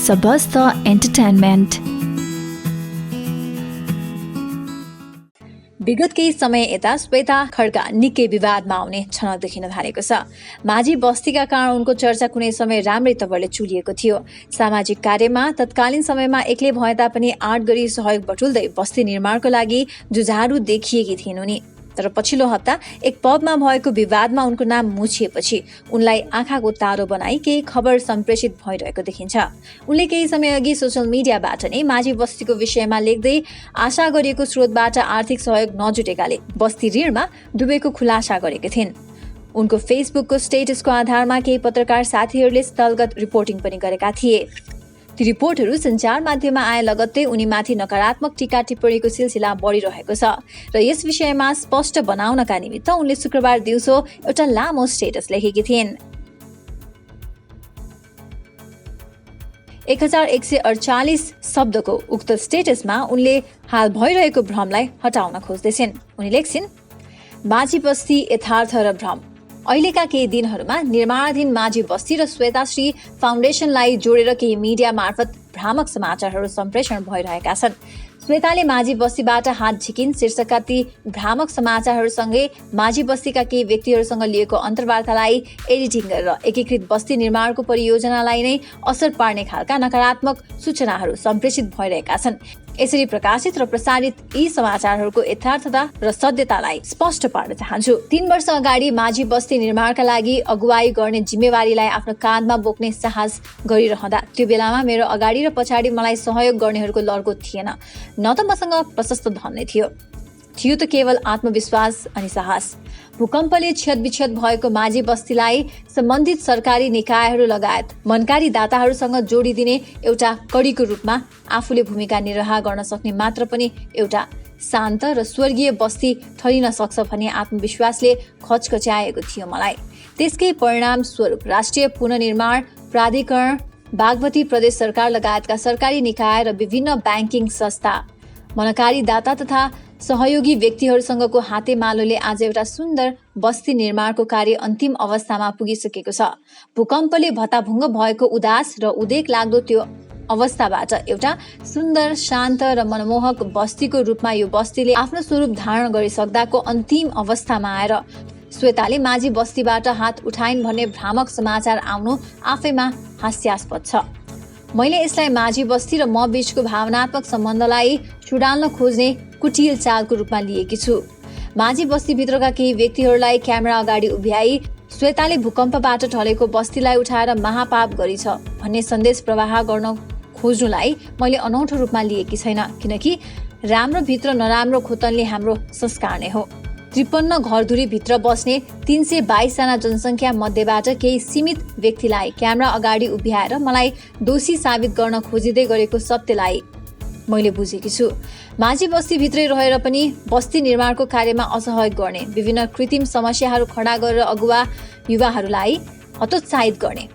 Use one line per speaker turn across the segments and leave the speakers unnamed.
सबस्त entertainment.
विगत केही समय यता श्वेता खड्का निकै विवादमा आउने छनक देखिन थालेको छ। माझी बस्तीका कारण उनको चर्चा कुनै समय राम्रै तवरले चुलिएको थियो। सामाजिक कार्यमा तत्कालीन समयमा एक्लै भए तापनि आँट गरी सहयोग बटुल्दै बस्ती निर्माणको लागि जुझारु देखिएकी थिइन् उनी। तर पछिल्लो हप्ता एक पबमा भएको विवादमा उनको नाम मुछिएपछि उनलाई आँखाको तारो बनाई केही खबर सम्प्रेषित भइरहेको देखिन्छ। उनले केही समय अघि सोशल मिडियाबाट नै माझी बस्तीको विषयमा लेख्दै आशा गरिएको स्रोतबाट आर्थिक सहयोग नजुटेकाले बस्ती ऋणमा डुबेको खुलासा गरेकी थिइन्। उनको फेसबुकको स्टेटसको आधारमा केही पत्रकार साथीहरूले स्थलगत रिपोर्टिङ पनि गरेका थिए। ती रिपोर्टहरू सञ्चार माध्यममा आए लगत्तै उनीमाथि नकारात्मक टीका टिप्पणीको सिलसिला बढिरहेको छ र यस विषयमा स्पष्ट बनाउनका निमित्त उनले शुक्रबार दिउँसो एउटा लामो स्टेटस लेखेकी थिइन्। 1148 शब्दको उक्त स्टेटसमा उनले हाल भइरहेको भ्रमलाई हटाउन खोज्दैछिन्। उनी लेख्छिन्, माझी बस्ती यथार्थ र भ्रम। अहिलेका केही दिनहरूमा निर्माणाधीन माझी बस्ती र श्वेताश्री फाउन्डेसनलाई जोडेर केही मिडिया मार्फत भ्रामक समाचारहरू सम्प्रेषण भइरहेका छन्। श्वेताले माझी बस्तीबाट हात झिकिन् शीर्षकका ती भ्रामक समाचारहरूसँगै माझी बस्तीका केही व्यक्तिहरूसँग लिएको अन्तर्वार्तालाई एडिटिङ गरेर एकीकृत बस्ती निर्माणको परियोजनालाई नै असर पार्ने खालका नकारात्मक सूचनाहरू सम्प्रेषित भइरहेका छन्। यसरी प्रकाशित र प्रसारित यी समाचारहरूको यथार्थता र सत्यतालाई स्पष्ट पार्न चाहन्छु। 3 वर्ष अगाडि माझी बस्ती निर्माणका लागि अगुवाई गर्ने जिम्मेवारीलाई आफ्नो काँधमा बोक्ने साहस गरिरहँदा त्यो बेलामा मेरो अगाडि र पछाडि मलाई सहयोग गर्नेहरूको लड्को थिएन। न त मसँग प्रशस्त धन नै थियो त केवल आत्मविश्वास अनि साहस। भूकम्पले क्षतविक्षत भएको माझी बस्तीलाई सम्बन्धित सरकारी निकायहरू लगायत मनकारी दाताहरूसँग जोडिदिने एउटा कडीको रूपमा आफूले भूमिका निर्वाह गर्न सक्ने मात्र पनि एउटा शान्त र स्वर्गीय बस्ती ठहरिन सक्छ भन्ने आत्मविश्वासले खचखच्याएको थियो मलाई। त्यसकै परिणाम स्वरूप राष्ट्रिय पुनर्निर्माण प्राधिकरण, बागमती प्रदेश सरकार लगायतका सरकारी निकाय र विभिन्न ब्याङ्किङ संस्था, मनकारी दाता तथा सहयोगी व्यक्तिहरूसँगको हातेमालोले आज एउटा सुन्दर बस्ती निर्माणको कार्य अन्तिम अवस्थामा पुगिसकेको छ। भूकम्पले भत्ताभुङ्ग भएको उदास र उदेक लाग्दो त्यो अवस्थाबाट एउटा सुन्दर, शान्त र मनमोहक बस्तीको रूपमा यो बस्तीले आफ्नो स्वरूप धारण गरिसक्दाको अन्तिम अवस्थामा आएर श्वेताले माझी बस्तीबाट हात उठाइन् भन्ने भ्रामक समाचार आउनु आफैमा हास्यास्पद छ। मैले यसलाई माझी बस्ती र म बीचको भावनात्मक सम्बन्धलाई चुडाल्न खोज्ने कुटिल चालको रूपमा लिएकी छु। माझी बस्तीभित्रका केही व्यक्तिहरूलाई क्यामेरा अगाडि उभ्याई श्वेताले भूकम्पबाट ढलेको बस्तीलाई उठाएर महापाप गरिछ भन्ने सन्देश प्रवाह गर्न खोज्नुलाई मैले अनौठो रूपमा लिएकी छैन, किनकि राम्रो भित्र नराम्रो खोतनले हाम्रो संस्कार नै हो। 53 घरधुरी भित्र बस्ने 322 जना जनसङ्ख्या मध्येबाट केही सीमित व्यक्तिलाई क्यामेरा अगाडि उभ्याएर मलाई दोषी साबित गर्न खोजिँदै गरेको सत्यलाई मैले बुझेकी छु। माझी बस्तीभित्रै रहेर पनि बस्ती निर्माणको कार्यमा असहयोग गर्ने, विभिन्न कृत्रिम समस्याहरू खडा गरेर अगुवा युवाहरूलाई हतोत्साहित गर्ने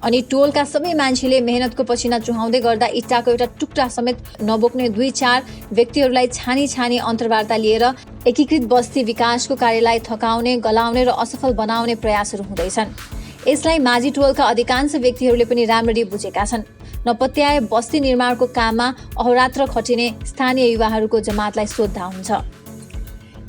अनि टोलका सबै मान्छेले मेहनतको पसिना चुहाउँदै गर्दा इट्टाको एउटा टुक्रा समेत नबोक्ने 2-4 व्यक्तिहरूलाई छानी अन्तर्वार्ता लिएर एकीकृत बस्ती विकासको कार्यलाई थकाउने, गलाउने र असफल बनाउने प्रयासहरू हुँदैछन्। यसलाई माझी टोलका अधिकांश व्यक्तिहरूले पनि राम्ररी बुझेका छन्। नपत्याए बस्ती निर्माणको काममा अहोरात्र खटिने स्थानीय युवाहरूको जमातलाई सोध्दा हुन्छ।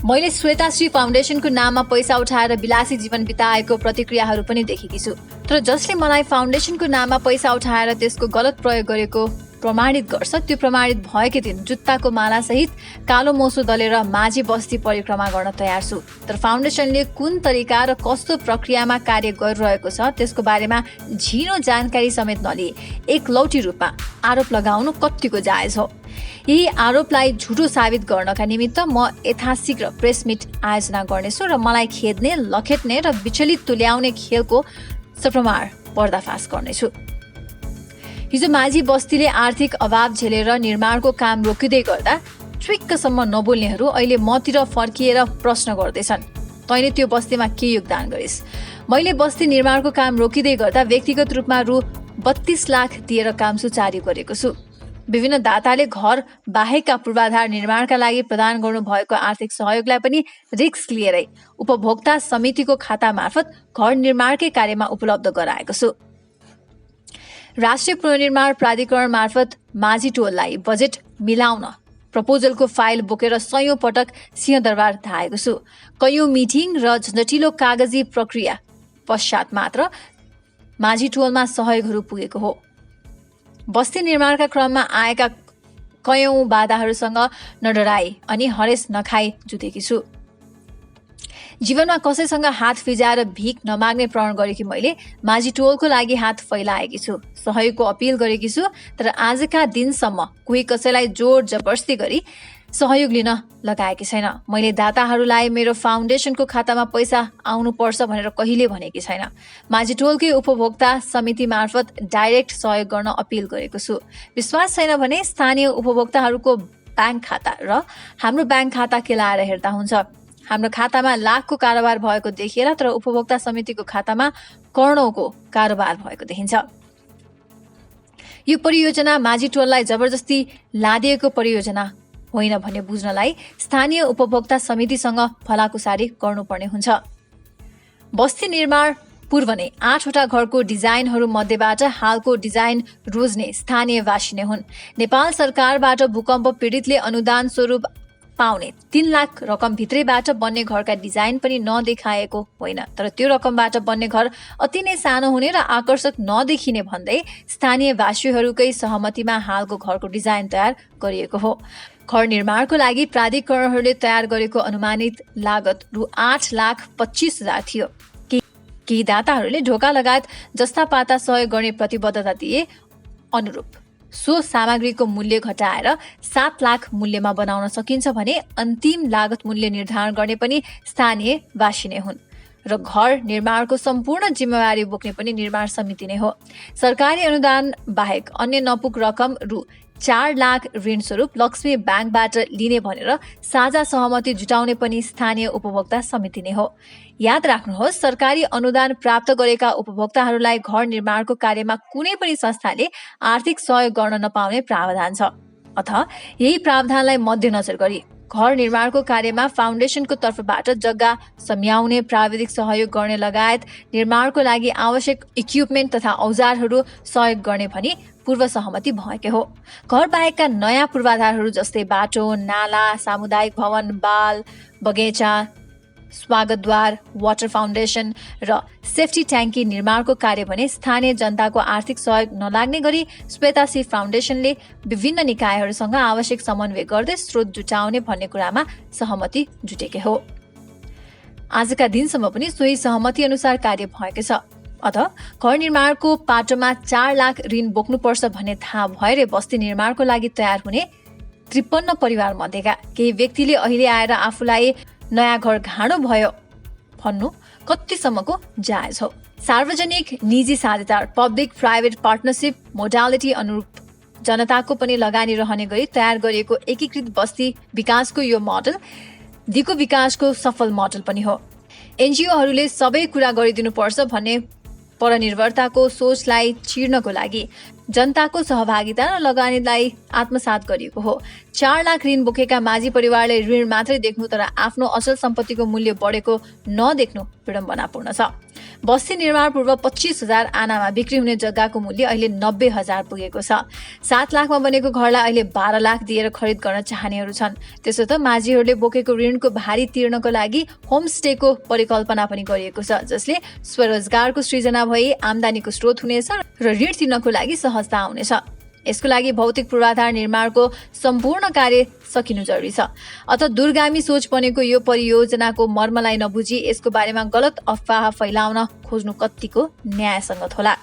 मैले श्वेताश्री फाउन्डेसनको नाममा पैसा उठाएर विलासी जीवन बिताएको प्रतिक्रियाहरू पनि देखेकी छु। तर जसले मलाई फाउन्डेसनको नाममा पैसा उठाएर त्यसको गलत प्रयोग गरेको प्रमाणित गर्छ, त्यो प्रमाणित भएकै दिन जुत्ताको मालासहित कालो मोसो दलेर माझी बस्ती परिक्रमा गर्न तयार छु। तर फाउन्डेसनले कुन तरिका र कस्तो प्रक्रियामा कार्य गरिरहेको छ त्यसको बारेमा झिनो जानकारी समेत नलिए एकलौटी रूपमा आरोप लगाउनु कत्तिको जायज हो। यही आरोपलाई झुटो साबित गर्नका निमित्त म यथाशीघ्र प्रेस मिट आयोजना गर्नेछु र मलाई खेद्ने, लखेट्ने र विचलित तुल्याउने खेलको सप्रमाण पर्दाफास गर्नेछु। हिजो माझी बस्तीले आर्थिक अभाव झेलेर निर्माणको काम रोकिँदै गर्दा ट्विक्कसम्म नबोल्नेहरू अहिले मतिर फर्किएर प्रश्न गर्दैछन्, तैँले त्यो बस्तीमा के योगदान गरिस्? मैले बस्ती निर्माणको काम रोकिँदै गर्दा व्यक्तिगत रूपमा रु 32 लाख दिएर काम सुचारू गरेको छु। विभिन्न दाताले घर बाहेकका पूर्वाधार निर्माणका लागि प्रदान गर्नुभएको आर्थिक सहयोगलाई पनि रिस्क लिएरै उपभोक्ता समितिको खाता मार्फत घर निर्माणकै कार्यमा उपलब्ध गराएको छु। राष्ट्रिय पुनर्निर्माण प्राधिकरण मार्फत माझी टोललाई बजेट मिलाउन प्रपोजलको फाइल बोकेर 100औं पटक सिंहदरबार धाएको छु। कैयौं मिटिङ र झन्झटिलो कागजी प्रक्रिया पश्चात मात्र माझी टोलमा सहयोगहरू पुगेको हो। बस्ती निर्माणका क्रममा आएका कयौं बाधाहरूसँग नडराई अनि हरेस नखाई जुटेकी छु। जीवनमा कसैसँग हात फिजाएर भिख नमाग्ने प्रण गरेकी मैले माझी टोलको लागि हात फैलाएकी छु, सहयोगको अपिल गरेकी छु। तर आजका दिनसम्म कोही कसैलाई जोर जबरजस्ती गरी सहयोग लिन लगाएकी छैन। मैले दाताहरूलाई मेरो फाउन्डेसनको खातामा पैसा आउनुपर्छ भनेर कहिले भनेकी छैन। माझी टोलकै उपभोक्ता समिति मार्फत डाइरेक्ट सहयोग गर्न अपिल गरेको छु। विश्वास छैन भने स्थानीय उपभोक्ताहरूको ब्याङ्क खाता र हाम्रो ब्याङ्क खाता केलाएर हेर्दा हुन्छ। हाम्रो खातामा लाखको कारोबार भएको देखिएला, तर उपभोक्ता समितिको खातामा करोडौंको कारोबार भएको देखिन्छ। यो परियोजना माझी टोललाई जबरजस्ती लादिएको परियोजना होइन भन्ने बुझ्नलाई स्थानीय उपभोक्ता समितिसँग भलाकुसारी गर्नुपर्ने हुन्छ। बस्ती निर्माण पूर्व नै 8वटा घरको डिजाइनहरू मध्येबाट हालको डिजाइन रोज्ने स्थानीयवासी नै हुन्। नेपाल सरकारबाट भूकम्प पीडितले अनुदान स्वरूप पाउने 3 लाख रकम भित्रैबाट बन्ने घरका डिजाइन पनि नदेखाएको होइन, तर त्यो रकमबाट बन्ने घर अति नै सानो हुने र आकर्षक नदेखिने भन्दै स्थानीयवासीहरूकै सहमतिमा हालको घरको डिजाइन तयार गरिएको हो। घर निर्माणको लागि प्राधिकरणहरूले तयार गरेको अनुमानित लागत रु 8,25,000 थियो। केही दाताहरूले ढोका लगायत जस्ता पाता सहयोग गर्ने प्रतिबद्धता दिए अनुरूप सो सामग्रीको मूल्य घटाएर 7 लाख मूल्यमा बनाउन सकिन्छ भने अन्तिम लागत मूल्य निर्धारण गर्ने पनि स्थानीयवासी नै हुन् र घर निर्माणको सम्पूर्ण जिम्मेवारी बोक्ने पनि निर्माण समिति नै हो। सरकारी अनुदान बाहेक अन्य नपुग रकम रु 4 लाख ऋण स्वरूप लक्ष्मी ब्याङ्कबाट लिने भनेर साझा सहमति जुटाउने पनि स्थानीय उपभोक्ता समिति नै हो। याद राख्नुहोस्, सरकारी अनुदान प्राप्त गरेका उपभोक्ताहरूलाई घर निर्माणको कार्यमा कुनै पनि संस्थाले आर्थिक सहयोग गर्न नपाउने प्रावधान छ। अतः यही प्रावधानलाई मध्यनजर गरी घर निर्माणको कार्यमा फाउन्डेसनको तर्फबाट जग्गा सम्याउने, प्राविधिक सहयोग गर्ने लगायत निर्माणको लागि आवश्यक इक्विपमेन्ट तथा औजारहरू सहयोग गर्ने भनी पूर्व सहमति भएकै हो। घर बाहेकका नयाँ पूर्वाधारहरू जस्तै बाटो, नाला, सामुदायिक भवन, बाल बगैँचा, स्वागतद्वार, वाटर फाउन्डेसन र सेफ्टी ट्याङ्की निर्माणको कार्य भने स्थानीय जनताको आर्थिक सहयोग नलाग्ने गरी श्वेतासी फाउन्डेसनले विभिन्न निकायहरूसँग आवश्यक समन्वय गर्दै स्रोत जुटाउने भन्ने कुरामा सहमति जुटेकै हो। आजका दिनसम्म पनि सोही सहमति अनुसार कार्य भएकै छ। अतः घर निर्माणको पाटोमा 4 लाख ऋण बोक्नुपर्छ भन्ने थाहा भएर बस्ती निर्माणको लागि तयार हुने 53 परिवार मध्येका केही व्यक्तिले अहिले आएर आफूलाई नयाँ घर घाँडो भयो भन्नु कतिसम्मको जायज हो। सार्वजनिक निजी साझेदार पब्लिक प्राइभेट पार्टनरशिप मोडालिटी अनुरूप जनताको पनि लगानी रहने गरी तयार गरिएको एकीकृत बस्ती विकासको यो मोडल दिगो विकासको सफल मोडल पनि हो। एनजिओहरूले सबै कुरा गरिदिनुपर्छ भन्ने परनिर्भरताको सोचलाई चिर्नको लागि जनताको सहभागिता र लगानीलाई आत्मसात गरिएको हो। 4 लाख ऋण बोकेका माझी परिवारले ऋण मात्रै देख्नु तर आफ्नो अचल सम्पत्तिको मूल्य बढेको नदेख्नु विडम्बनापूर्ण छ। बस्ती निर्माण पूर्व 25,000 आनामा बिक्री हुने जग्गाको मूल्य अहिले 90,000 पुगेको छ। 7 लाखमा बनेको घरलाई अहिले 12 लाख दिएर खरिद गर्न चाहनेहरू छन्। त्यसो त माझीहरूले बोकेको ऋणको भारी तिर्नको लागि होमस्टेको परिकल्पना पनि गरिएको छ, जसले स्वरोजगारको सृजना भई आम्दानीको स्रोत हुनेछ र ऋण तिर्नको लागि सहजता आउनेछ। यसको लागि भौतिक पूर्वाधार निर्माणको सम्पूर्ण कार्य सकिनु जरुरी छ। अतः दूरगामी सोच बनेको यो परियोजनाको मर्मलाई नबुझी यसको बारेमा गलत अफवाह फैलाउन खोज्नु कत्तिको न्यायसङ्गत होला।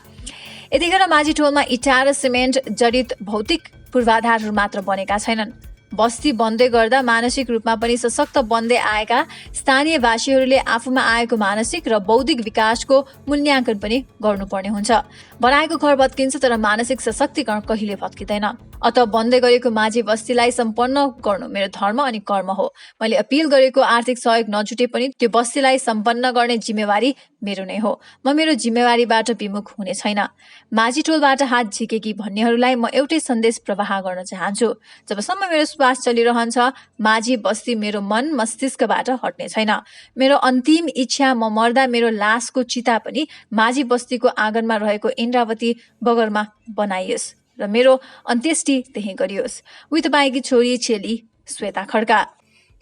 यतिखेर माझी टोलमा इटा र सिमेन्ट जडित भौतिक पूर्वाधारहरू मात्र बनेका छैनन्। बस्ती बन्दै गर्दा मानसिक रूपमा पनि सशक्त बन्दै आएका स्थानीयवासीहरूले आफूमा आएको मानसिक र बौद्धिक विकासको मूल्याङ्कन पनि गर्नुपर्ने हुन्छ। बनाएको घर भत्किन्छ तर मानसिक सशक्तिकरण कहिले भत्किँदैन। अत बन्दै गरेको माझी बस्तीलाई सम्पन्न गर्नु मेरो धर्म अनि कर्म हो। मैले अपिल गरेको आर्थिक सहयोग नजुटे पनि त्यो बस्तीलाई सम्पन्न गर्ने जिम्मेवारी मेरो नै हो। म मेरो जिम्मेवारीबाट विमुख हुने छैन। माझी टोलबाट हात झिकेकी भन्नेहरूलाई म एउटै सन्देश प्रवाह गर्न चाहन्छु। जबसम्म मेरो श्वास चलिरहन्छ माझी बस्ती मेरो मन मस्तिष्कबाट हट्ने छैन। मेरो अन्तिम इच्छा म मर्दा मेरो लासको चिता पनि माझी बस्तीको आँगनमा रहेको इन्द्रावती बगरमा बनाइयोस् र मेरो अन्त्येष्टि त्यही गरियोस्। उही तपाईँकी छोरी चेली श्वेता खड्का।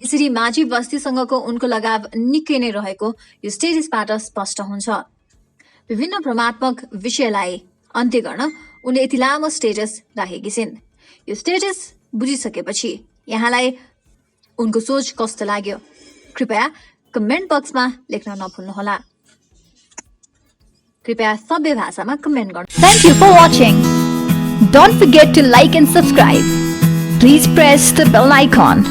यसरी माझी बस्तीसँगको उनको लगाव निकै नै रहेको यो स्टेटसबाट स्पष्ट हुन्छ। विभिन्न भ्रमात्मक विषयलाई अन्त्य गर्न उनले यति लामो स्टेटस राखेकी छिन्। यो स्टेटस बुझिसकेपछि यहाँलाई उनको सोच कस्तो लाग्यो कृपया कमेन्ट बक्समा लेख्न नभुल्नुहोला। कृपया सबै भाषामा कमेन्ट गर्नु।
Thank you for watching. Don't forget to like and subscribe. Please press the bell icon.